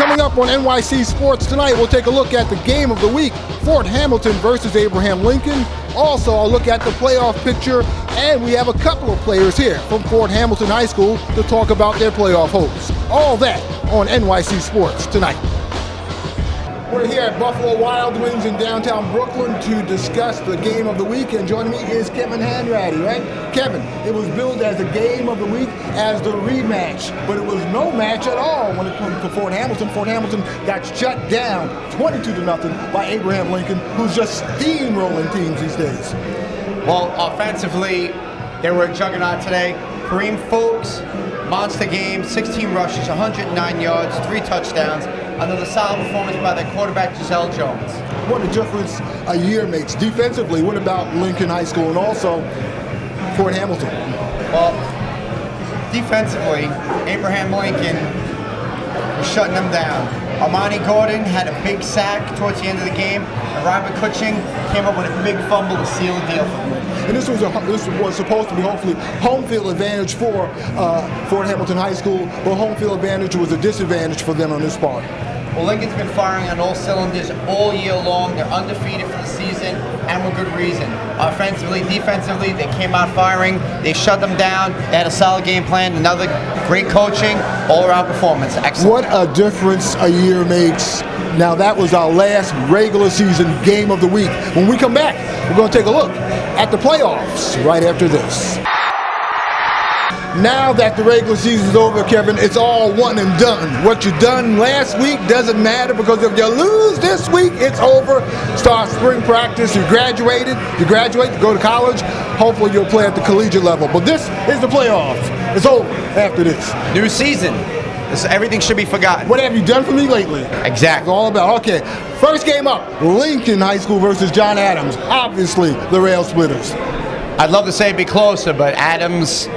Coming up on NYC Sports tonight, we'll take a look at the game of the week, Fort Hamilton versus Abraham Lincoln. Also, I'll look at the playoff picture, and we have a couple of players here from Fort Hamilton High School to talk about their playoff hopes. All that on NYC Sports tonight. We're here at Buffalo Wild Wings in downtown Brooklyn to discuss the game of the week, and joining me is Kevin Hanratty, right? Kevin, it was billed as the game of the week as the rematch, but it was no match at all when it comes to Fort Hamilton. Fort Hamilton got shut down 22-0 by Abraham Lincoln, who's just steamrolling teams these days. Well, offensively, they were a juggernaut today. Kareem Folks, monster game, 16 rushes, 109 yards, 3 touchdowns. Another solid performance by their quarterback, Jessel Jones. What a difference a year makes. Defensively, what about Lincoln High School and also Fort Hamilton? Well, defensively, Abraham Lincoln was shutting them down. Armani Gordon had a big sack towards the end of the game, and Robert Kitching came up with a big fumble to seal the deal for them. And this was supposed to be hopefully home field advantage for Fort Hamilton High School, but home field advantage was a disadvantage for them on this part. Well, Lincoln's been firing on all cylinders all year long. They're undefeated for the season, and with good reason. Offensively, defensively, they came out firing. They shut them down. They had a solid game plan. Another great coaching, all-around performance. Excellent. What a difference a year makes. Now, that was our last regular season game of the week. When we come back, we're going to take a look at the playoffs right after this. Now that the regular season is over, Kevin, it's all one and done. What you done last week doesn't matter, because if you lose this week, it's over. Start spring practice, you graduate, you go to college. Hopefully you'll play at the collegiate level. But this is the playoffs. It's over after this. New season. Everything should be forgotten. What have you done for me lately? Exactly. It's all about. Okay, first game up, Lincoln High School versus John Adams. Obviously, the rail splitters. I'd love to say it'd be closer, but Adams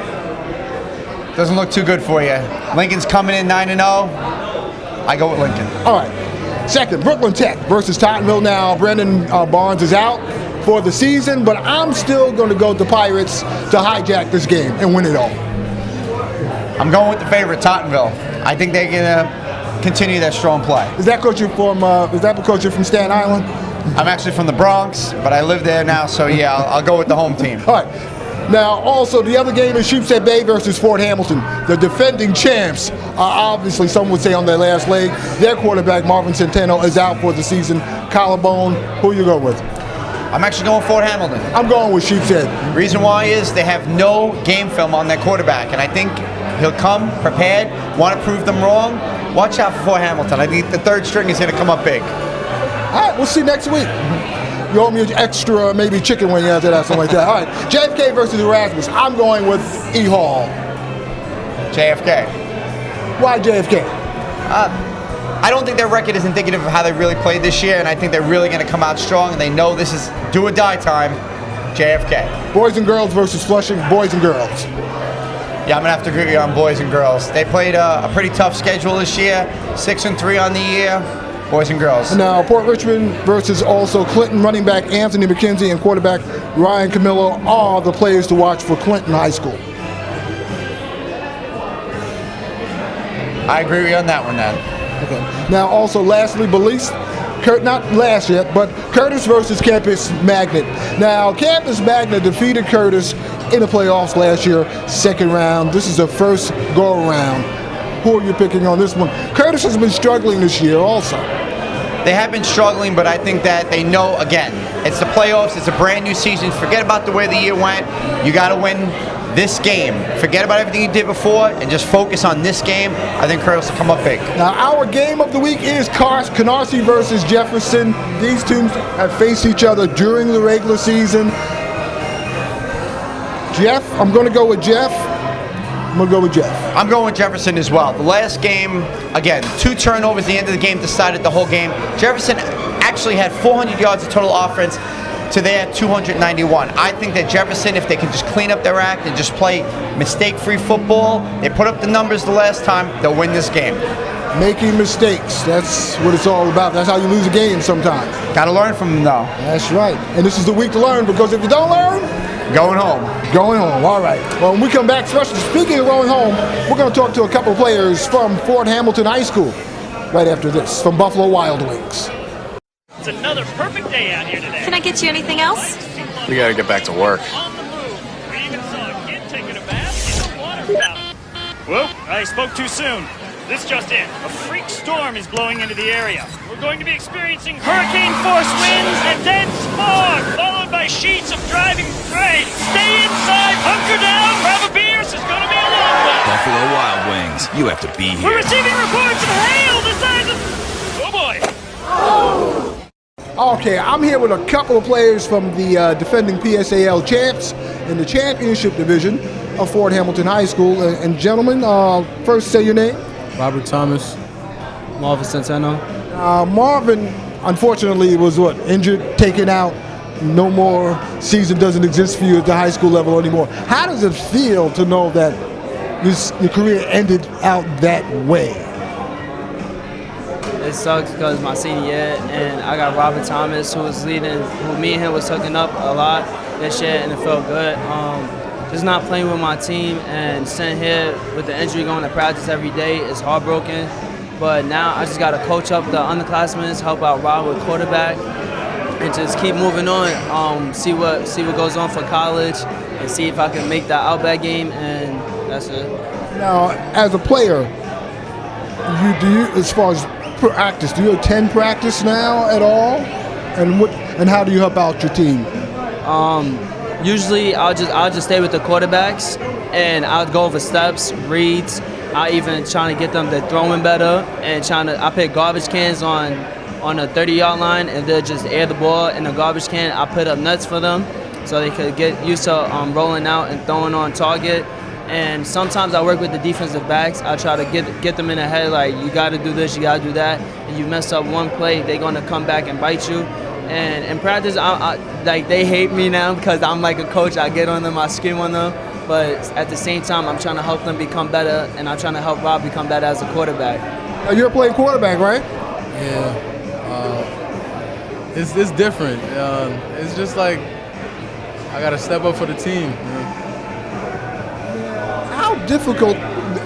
doesn't look too good for you. Lincoln's coming in 9-0. I go with Lincoln. All right. Second, Brooklyn Tech versus Tottenville. Now, Brendan Barnes is out for the season, but I'm still going to go with the Pirates to hijack this game and win it all. I'm going with the favorite, Tottenville. I think they're going to continue that strong play. Is that because you're from Staten Island? I'm actually from the Bronx, but I live there now, so yeah, I'll go with the home team. All right. Now, also, the other game is Sheepshead Bay versus Fort Hamilton. The defending champs are obviously, some would say, on their last leg. Their quarterback, Marvin Centeno, is out for the season. Collarbone. Who you go with? I'm actually going Fort Hamilton. I'm going with Sheepshead. Reason why is they have no game film on their quarterback, and I think he'll come prepared, want to prove them wrong. Watch out for Fort Hamilton. I think the third string is going to come up big. All right, we'll see next week. You owe me an extra, maybe chicken wing after that, something like that. All right, JFK versus Erasmus. I'm going with E. Hall. JFK. Why JFK? I don't think their record is indicative of how they really played this year, and I think they're really going to come out strong, and they know this is do or die time. JFK. Boys and girls versus Flushing. Boys and girls. Yeah, I'm going to have to agree with you on boys and girls. They played a pretty tough schedule this year, 6-3 on the year. Boys and girls. Now, Port Richmond versus also Clinton. Running back Anthony McKenzie and quarterback Ryan Camillo are the players to watch for Clinton High School. I agree with you on that one, then. Okay. Now, also, lastly, but least, not last yet, but Curtis versus Campus Magnet. Now, Campus Magnet defeated Curtis in the playoffs last year, second round. This is the first go-around. Who are you picking on this one? Curtis has been struggling this year also. They have been struggling, but I think that they know, again, it's the playoffs, it's a brand new season. Forget about the way the year went. You got to win this game. Forget about everything you did before and just focus on this game. I think Curtis will come up big. Now, our game of the week is Canarsie versus Jefferson. These teams have faced each other during the regular season. Jeff, I'm going to go with Jeff. I'm going with Jefferson as well. The last game, again, 2 turnovers at the end of the game decided the whole game. Jefferson actually had 400 yards of total offense to their 291. I think that Jefferson, if they can just clean up their act and just play mistake-free football, they put up the numbers the last time, they'll win this game. Making mistakes, that's what it's all about. That's how you lose a game sometimes. Got to learn from them, though. That's right. And this is the week to learn, because if you don't learn, going home. Going home, all right. Well, when we come back, especially speaking of going home, we're going to talk to a couple of players from Fort Hamilton High School. right after this from Buffalo Wild Wings. It's another perfect day out here today. Can I get you anything else? We gotta get back to work. On the move. We even saw a kid taking a bath in a water fountain. Whoop, I spoke too soon. This just in. A freak storm is blowing into the area. We're going to be experiencing hurricane-force winds and dense fog, followed by sheets of driving rain. Stay inside, hunker down, grab a beer. This is going to be a long one. Buffalo Wild Wings. You have to be here. We're receiving reports of hail the size of... Oh, boy. Okay, I'm here with a couple of players from the defending PSAL champs in the championship division of Fort Hamilton High School. And gentlemen, first say your name. Robert Thomas. Marvin Centeno. Marvin, unfortunately, was injured, taken out. No more season doesn't exist for you at the high school level anymore. How does it feel to know that your career ended out that way? It sucks because my senior year, and I got Robert Thomas, who was leading, who me and him was hooking up a lot this year, and it felt good. Just not playing with my team and sitting here with the injury going to practice every day is heartbroken. But now I just got to coach up the underclassmen, help out Rob with quarterback, and just keep moving on. See what goes on for college, and see if I can make that Outback game, and that's it. Now, as a player, do you as far as practice, do you attend practice now at all? And how do you help out your team? Usually I'll just stay with the quarterbacks, and I'll go over steps, reads. I even trying to get them to throwing better, and I put garbage cans on a 30-yard line, and they'll just air the ball in the garbage can. I put up nets for them so they could get used to rolling out and throwing on target. And sometimes I work with the defensive backs. I try to get them in the head, like, you got to do this, you got to do that. And you mess up one play, they're going to come back and bite you. And in practice, like, they hate me now because I'm like a coach. I get on them, I scream on them. But at the same time, I'm trying to help them become better, and I'm trying to help Rob become better as a quarterback. Now, you're playing quarterback, right? Yeah. It's different. It's just like I got to step up for the team. How difficult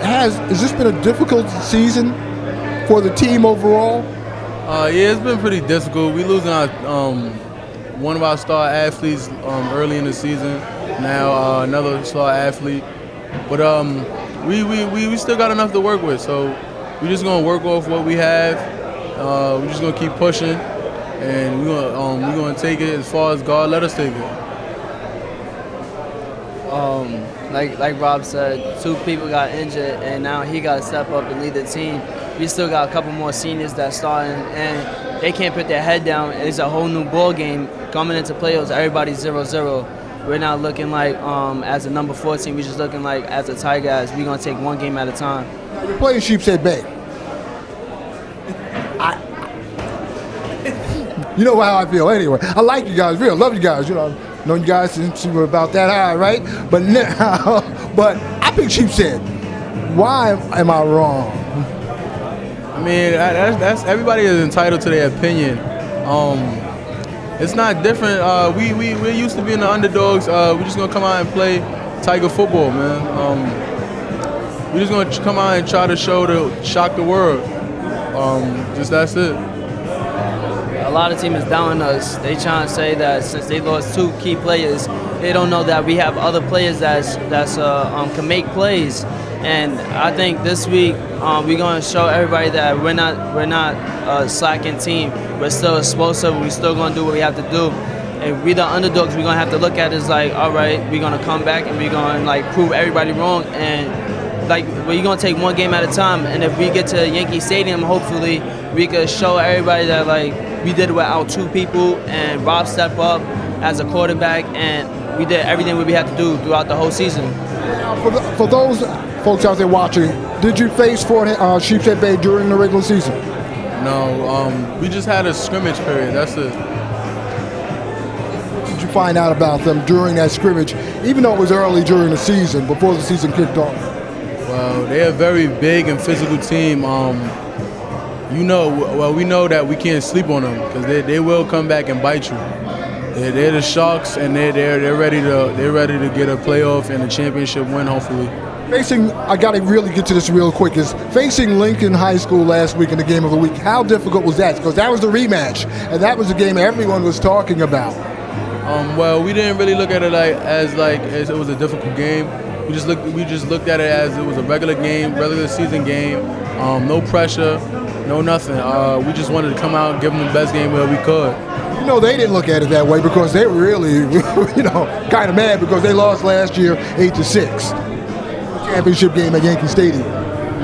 has this been a difficult season for the team overall? Yeah, it's been pretty difficult. We losing our one of our star athletes early in the season. Now another star athlete, but we still got enough to work with. So we're just gonna work off what we have. We're just gonna keep pushing, and we're gonna take it as far as God let us take it. Like Rob said, 2 people got injured, and now he got to step up and lead the team. We still got a couple more seniors that starting, and they can't put their head down. It's a whole new ball game coming into playoffs. Everybody's 0-0. We're not looking like as a number 4 team. We're just looking like as a tie guys. We're gonna take one game at a time. Now, you're playing Sheepshead Bay. You know how I feel anyway. I like you guys, real. Love you guys. You know, I've known you guys since you were about that high, right? But now, I picked Sheepshead. Why am I wrong? I mean, that's everybody is entitled to their opinion. It's not different. We're used to being the underdogs. We're just gonna come out and play Tiger football, man. We're just gonna come out and try to shock the world. Just that's it. A lot of teams is down us. They trying to say that since they lost 2 key players, they don't know that we have other players that's can make plays. And I think this week we're gonna show everybody that we're not a slacking team. We're still explosive. We're still gonna do what we have to do. And we the underdogs. We're gonna have to look at it as like, all right, we're gonna come back and we're gonna like prove everybody wrong. And like we're gonna take one game at a time. And if we get to Yankee Stadium, hopefully we could show everybody that like we did it without 2 people, and Rob stepped up as a quarterback, and we did everything we had to do throughout the whole season. For those folks out there watching, did you face Sheepshead Bay during the regular season? No, we just had a scrimmage period. That's it. What did you find out about them during that scrimmage, even though it was early during the season, before the season kicked off? Well, they're a very big and physical team. We know that we can't sleep on them because they will come back and bite you. They're the Sharks, and they're ready to get a playoff and a championship win, hopefully. I got to really get to this real quick, is facing Lincoln High School last week in the game of the week. How difficult was that? Because that was the rematch, and that was the game everyone was talking about. Well, we didn't really look at it as it was a difficult game. We just looked at it as it was a regular season game. No pressure, no nothing. We just wanted to come out and give them the best game that we could. You know, they didn't look at it that way because they were really, kind of mad because they lost last year 8-6. Championship game at Yankee Stadium.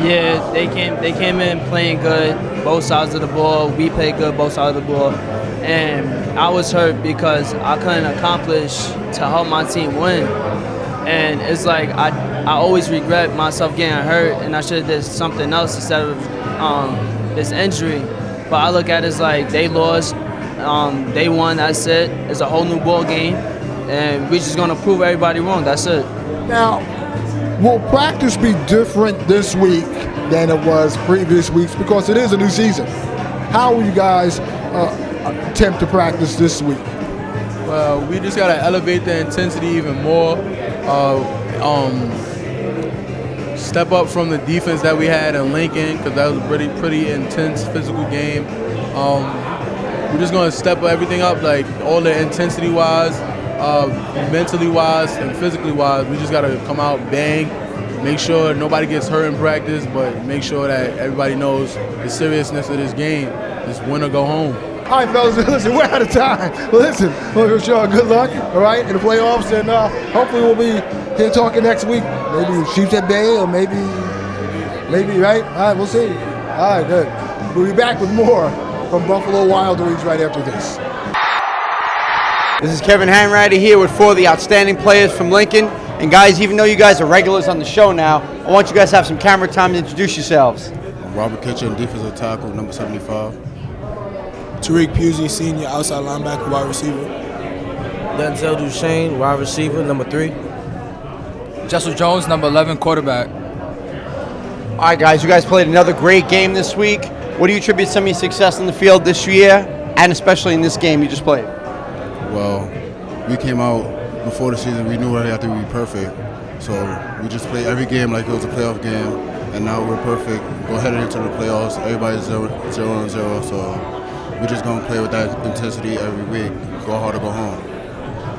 Yeah, they came in playing good, both sides of the ball. We played good, both sides of the ball. And I was hurt because I couldn't accomplish to help my team win. And it's like I always regret myself getting hurt, and I should have did something else instead of this injury. But I look at it as like they lost, they won, that's it. It's a whole new ball game, and we're just going to prove everybody wrong, that's it. Now, will practice be different this week than it was previous weeks because it is a new season? How will you guys attempt to practice this week? Well, we just got to elevate the intensity even more. Step up from the defense that we had in Lincoln because that was a pretty intense physical game. We're just going to step everything up, like all the intensity-wise, mentally-wise, and physically-wise. We just got to come out, bang, make sure nobody gets hurt in practice, but make sure that everybody knows the seriousness of this game. It's win or go home. All right, fellas, listen, we're out of time. Listen, we'll wish y'all good luck, all right, in the playoffs, and hopefully we'll be here talking next week. Maybe Chiefs at Bay, or maybe, right? All right, we'll see. All right, good. We'll be back with more from Buffalo Wild Wings right after this. This is Kevin Hanratty here with 4 of the outstanding players from Lincoln. And guys, even though you guys are regulars on the show now, I want you guys to have some camera time to introduce yourselves. I'm Robert Kitching, defensive tackle, number 75. Tarik, Pusey, senior, outside linebacker, wide receiver. Denzel, Duchenne, wide receiver, number 3. Jessel Jones, number 11, quarterback. All right, guys, you guys played another great game this week. What do you attribute some of your success on the field this year, and especially in this game you just played? Well, we came out before the season, we knew we had to be perfect. So we just played every game like it was a playoff game, and now we're perfect. Go headed into the playoffs, everybody's 0-0, so we're just going to play with that intensity every week. Go hard or go home.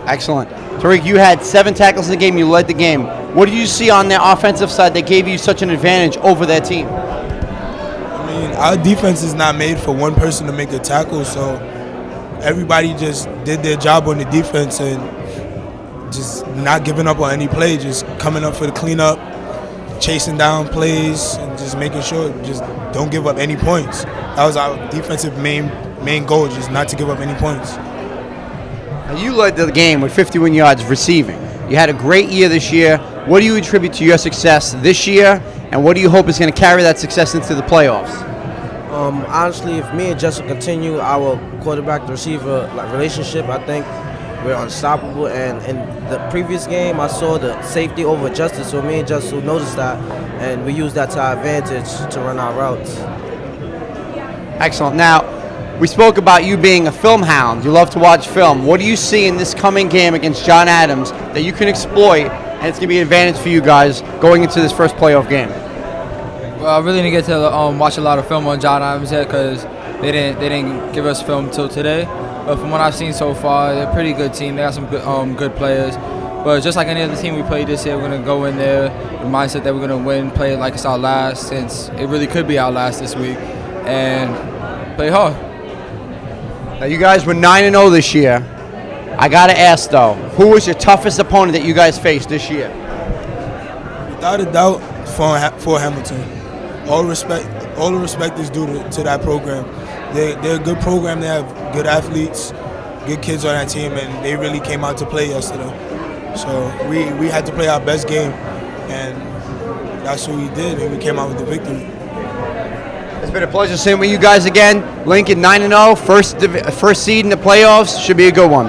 Excellent. Tarik, you had 7 tackles in the game. You led the game. What did you see on their offensive side that gave you such an advantage over their team? I mean, our defense is not made for one person to make a tackle, so everybody just did their job on the defense and just not giving up on any play, just coming up for the cleanup, chasing down plays, and just making sure just don't give up any points. That was our defensive main goal, just not to give up any points. Now, you led the game with 51 yards receiving. You had a great year this year. What do you attribute to your success this year, and what do you hope is going to carry that success into the playoffs? Honestly, if me and Jessel continue our quarterback-receiver relationship, I think we're unstoppable. And in the previous game, I saw the safety over justice, so me and Jessel noticed that, and we used that to our advantage to run our routes. Excellent. Now, we spoke about you being a film hound. You love to watch film. What do you see in this coming game against John Adams that you can exploit, and it's going to be an advantage for you guys going into this first playoff game? Well, I really didn't get to watch a lot of film on John Adams yet because they didn't give us film till today. But from what I've seen so far, they're a pretty good team. They got some good players. But just like any other team we played this year, we're going to go in there with the mindset that we're going to win, play it like it's our last, since it really could be our last this week, and play hard. Now, you guys were 9-0 this year. I got to ask, though, who was your toughest opponent that you guys faced this year? Without a doubt, Fort Hamilton. All the respect is due to that program. They're a good program. They have good athletes, good kids on that team, and they really came out to play yesterday. So we had to play our best game, and that's what we did, and we came out with the victory. It's been a pleasure seeing with you guys again. Lincoln 9-0, first seed in the playoffs. Should be a good one.